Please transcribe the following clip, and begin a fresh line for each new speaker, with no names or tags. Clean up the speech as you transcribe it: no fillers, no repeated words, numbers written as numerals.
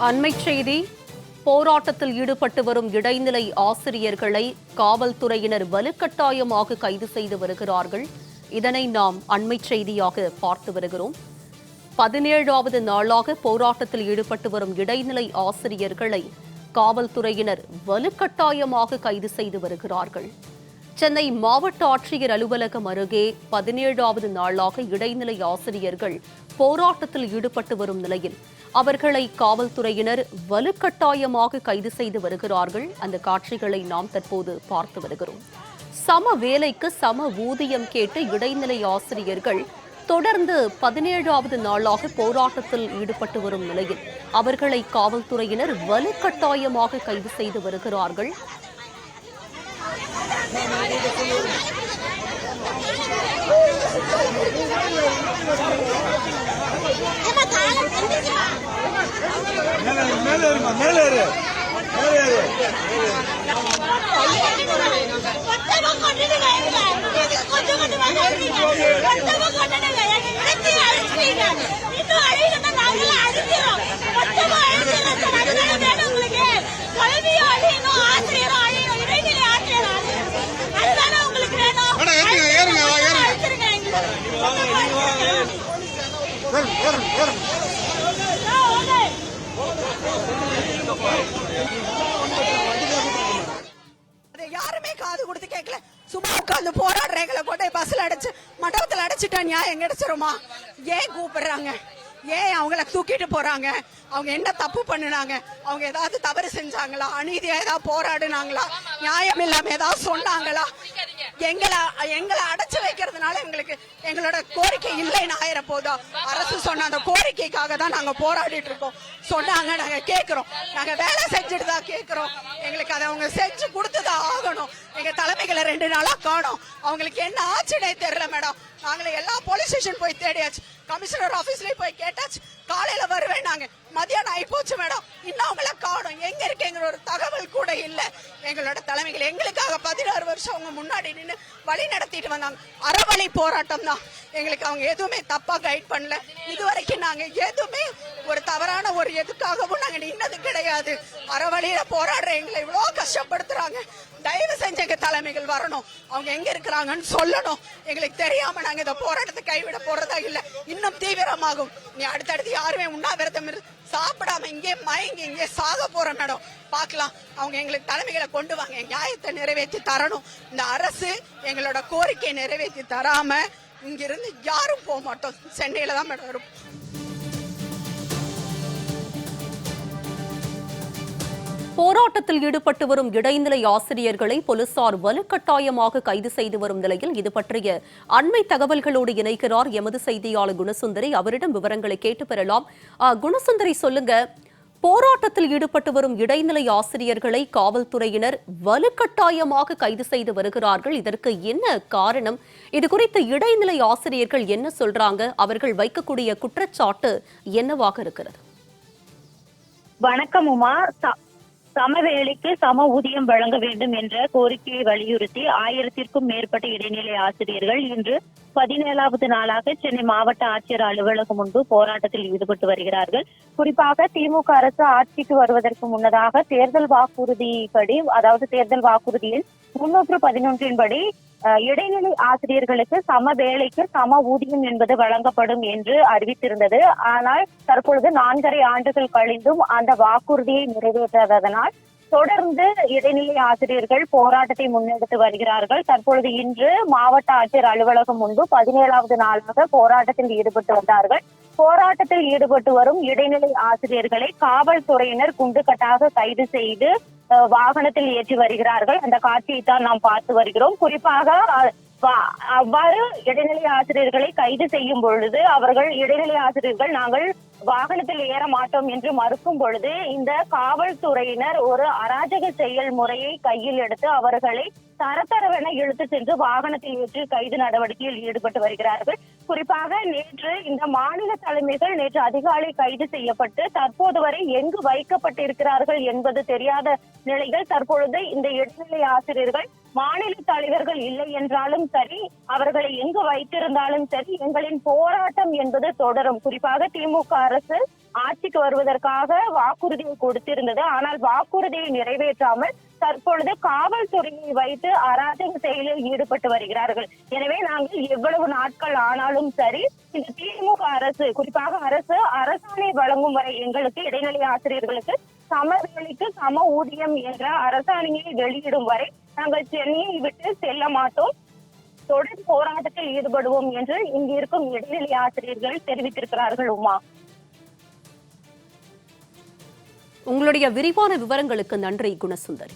அண்மைச் செய்தி. போராட்டத்தில் ஈடுபட்டு வரும் இடைநிலை ஆசிரியர்களை காவல்துறையினர் வலுக்கட்டாயமாக கைது செய்து வருகிறார்கள். இதனை நாம் அண்மைச் செய்தியாக பார்த்து வருகிறோம். 17வது நாளாக போராட்டத்தில் ஈடுபட்டு வரும் இடைநிலை ஆசிரியர்களை காவல்துறையினர் வலுக்கட்டாயமாக கைது செய்து வருகிறார்கள். சென்னை மாவட்ட ஆட்சியர் அலுவலகம் அருகே 17வது நாளாக இடைநிலை ஆசிரியர்கள் போராட்டத்தில் ஈடுபட்டு வரும் நிலையில் அவர்களை காவல்துறையினர் வலுக்கட்டாயமாக கைது செய்து வருகிறார்கள். அந்த காட்சிகளை நாம் தற்போது பார்த்து வருகிறோம். சம வேலைக்கு சம ஊதியம் கேட்டு இடைநிலை ஆசிரியர்கள் தொடர்ந்து 17வது நாளாக போராட்டத்தில் ஈடுபட்டு வரும் நிலையில் அவர்களை காவல்துறையினர் வலுக்கட்டாயமாக கைது செய்து வருகிறார்கள்.
யாருமே காது கொடுத்து கேட்கல. சும்மா உட்காந்து போராடுறீங்கள கொண்டே பஸ்ல அடைச்சு மண்டபத்துல அடைச்சிட்டா நியாயம் கிடைச்சிருமா? ஏன் கூப்பிடுறாங்க? ஏன் அவங்கள தூக்கிட்டு போறாங்க? அவங்க என்ன தப்பு பண்ணினாங்க? அவங்க ஏதாவது தவறு செஞ்சாங்களா? அநீதியா ஏதாவது போராடுனாங்களா? நியாயம் இல்லாம ஏதாவது சொன்னாங்களா? எங்களை அடைச்சு வைக்கிறதுனால எங்களோட கோரிக்கை இல்லைன்னு ஆயிர போதா? அரசு சொன்ன அந்த கோரிக்கைக்காக தான் நாங்க போராடிட்டு இருக்கோம். சொன்னாங்க, நாங்க கேட்கிறோம். நாங்க வேலை செஞ்சுட்டு தான் கேட்கிறோம். எங்களுக்கு அதை அவங்க செஞ்சு கொடுத்துதான் ஆகணும். எங்க தலைமைகளை 2 நாளா காணோம். அவங்களுக்கு என்ன ஆச்சுன்னே தெரியல மேடம். நாங்களே எல்லா போலீஸ் ஸ்டேஷன் போய் தேடியாச்சு, கமிஷனர் ஆபீஸ்லயும் போய் கேட்டாச்சு. காலையில வருவேன் நாங்க, மதியானம் ஆகி போச்சு மேடம். இன்னும் அவங்கள காணோம். எங்க இருக்கேங்கிற ஒரு தகவல் கூட இல்ல. எங்களோட தலைமைகள் எங்களுக்காக 16 வருஷம் அவங்க முன்னாடி நின்று வழி நடத்திட்டு வந்தாங்க. அறவழி போராட்டம் தான். எங்களுக்கு அவங்க எதுவுமே தப்பா கைட் பண்ணல. இதுவரைக்கும் நாங்க எதுவுமே ஒரு தவறான ஒரு எதுக்காகவும் நாங்க நின்னது கிடையாது. அறவழியில போராடுற எங்களை இவ்வளவு கஷ்டப்படுத்துறாங்க. தயவு செஞ்ச எங்க தலைமைகள் வரணும். அவங்க எங்க இருக்கிறாங்கன்னு சொல்லணும். எங்களுக்கு தெரியாம நாங்க இந்த போராட்டத்தை கைவிட போறதா இல்ல. இன்னும் தீவிரமாகும். நீ அடுத்தடுத்து யாருமே உண்ணாவிரதம் சாப்பிடாம இங்கே மயங்கி இங்கே சாக போற மேடம். பார்க்கலாம். அவங்க எங்களுக்கு தலைமைகளை கொண்டு வாங்க. நியாயத்தை நிறைவேற்றி தரணும். இந்த அரசு எங்களோட கோரிக்கையை நிறைவேற்றி தராம இங்கிருந்து யாரும் போக மாட்டோம். சென்னையில தான் மேடம் இருக்கும்.
போராட்டத்தில் ஈடுபட்டு வரும் இடைநிலை ஆசிரியர்களை போலீசார் வலுக்கட்டாயமாக கைது செய்து வரும் நிலையில் இது பற்றிய அண்மை தகவல்களோடு இணைக்கிறார் எமது செய்தியாளர் குணசுந்தரி. அவரிடம் விவரங்களை கேட்டு பெறலாம். குணசுந்தரி, சொல்லுங்க, போராட்டத்தில் ஈடுபட்டு வரும் இடைநிலை ஆசிரியர்களை காவல்துறையினர் வலுக்கட்டாயமாக கைது செய்து வருகிறார்கள். இதற்கு என்ன காரணம்? இது குறித்து இடைநிலை ஆசிரியர்கள் என்ன சொல்றாங்க? அவர்கள் வைக்கக்கூடிய குற்றச்சாட்டு என்னவாக இருக்கிறது?
வணக்கம் உமா. சம வேலைக்கு சம ஊதியம் வழங்க வேண்டும் என்ற கோரிக்கையை வலியுறுத்தி 1000க்கும் மேற்பட்ட இடைநிலை ஆசிரியர்கள் இன்று 17வது நாளாக சென்னை மாவட்ட ஆட்சியர் அலுவலகம் முன்பு போராட்டத்தில் ஈடுபட்டு வருகிறார்கள். குறிப்பாக திமுக அரசு ஆட்சிக்கு வருவதற்கு முன்னதாக தேர்தல் வாக்குறுதிப்படி, அதாவது தேர்தல் வாக்குறுதியில் 311 படி இடைநிலை ஆசிரியர்களுக்கு சம வேலைக்கு சம ஊதியம் என்பது வழங்கப்படும் என்று அறிவித்திருந்தது. ஆனால் தற்பொழுது 4.5 ஆண்டுகள் கழிந்தும் அந்த வாக்குறுதியை நிறைவேற்றாததனால் தொடர்ந்து இடைநிலை ஆசிரியர்கள் போராட்டத்தை முன்னெடுத்து வருகிறார்கள். தற்பொழுது இன்று மாவட்ட ஆட்சியர் அலுவலகம் முன்பு 17வது நாளாக போராட்டத்தில் ஈடுபட்டு வந்தார்கள். போராட்டத்தில் ஈடுபட்டு வரும் இடைநிலை ஆசிரியர்களை காவல்துறையினர் குண்டுக்கட்டாக கைது செய்து வாகனத்தில் ஏற்றி வருகிறார்கள். அந்த காட்சியை தான் நாம் பார்த்து வருகிறோம். குறிப்பாக அவ்வாறு இடைநிலை ஆசிரியர்களை கைது செய்யும் பொழுது அவர்கள் இடைநிலை ஆசிரியர்கள் நாங்கள் வாகனத்தில் ஏற மாட்டோம் என்று மறுக்கும் பொழுது இந்த காவல்துறையினர் ஒரு அராஜக செயல்முறையை கையில் எடுத்து அவர்களை தரத்தரவென இழுத்து சென்று வாகனத்தில் ஏற்றி கைது நடவடிக்கையில் ஈடுபட்டு வருகிறார்கள். குறிப்பாக நேற்று இந்த மாநில தலைமைகள் நேற்று அதிகாலை கைது செய்யப்பட்டு தற்போது வரை எங்கு வைக்கப்பட்டிருக்கிறார்கள் என்பது தெரியாத நிலையில் தற்பொழுது இந்த இடைநிலை ஆசிரியர்கள் மாநில தலைவர்கள் இல்லை என்றாலும் சரி, அவர்களை எங்கு வைத்திருந்தாலும் சரி, எங்களின் போராட்டம் என்பது தொடரும். குறிப்பாக திமுக அரசு ஆட்சிக்கு வருவதற்காக வாக்குறுதியை கொடுத்திருந்தது. ஆனால் வாக்குறுதியை நிறைவேற்றாமல் தற்பொழுது காவல்துறையை வைத்து அராஜக செயலில் ஈடுபட்டு வருகிறார்கள். எனவே நாங்கள் எவ்வளவு நாட்கள் ஆனாலும் சரி, இந்த திமுக அரசு, குறிப்பாக அரசு அரசாணை வழங்கும் வரை எங்களுக்கு இடைநிலை ஆசிரியர்களுக்கு சம வேலைக்கு சம ஊதியம் என்ற அரசாணையை வெளியிடும் வரை நாங்கள் சென்னையை விட்டு செல்ல மாட்டோம், தொடர் போராட்டத்தில் ஈடுபடுவோம் என்று இங்கு இருக்கும் இடைநிலை ஆசிரியர்கள் தெரிவித்திருக்கிறார்கள். உமா,
உங்களுடைய விரிவான விவரங்களுக்கு நன்றி குணசுந்தரி.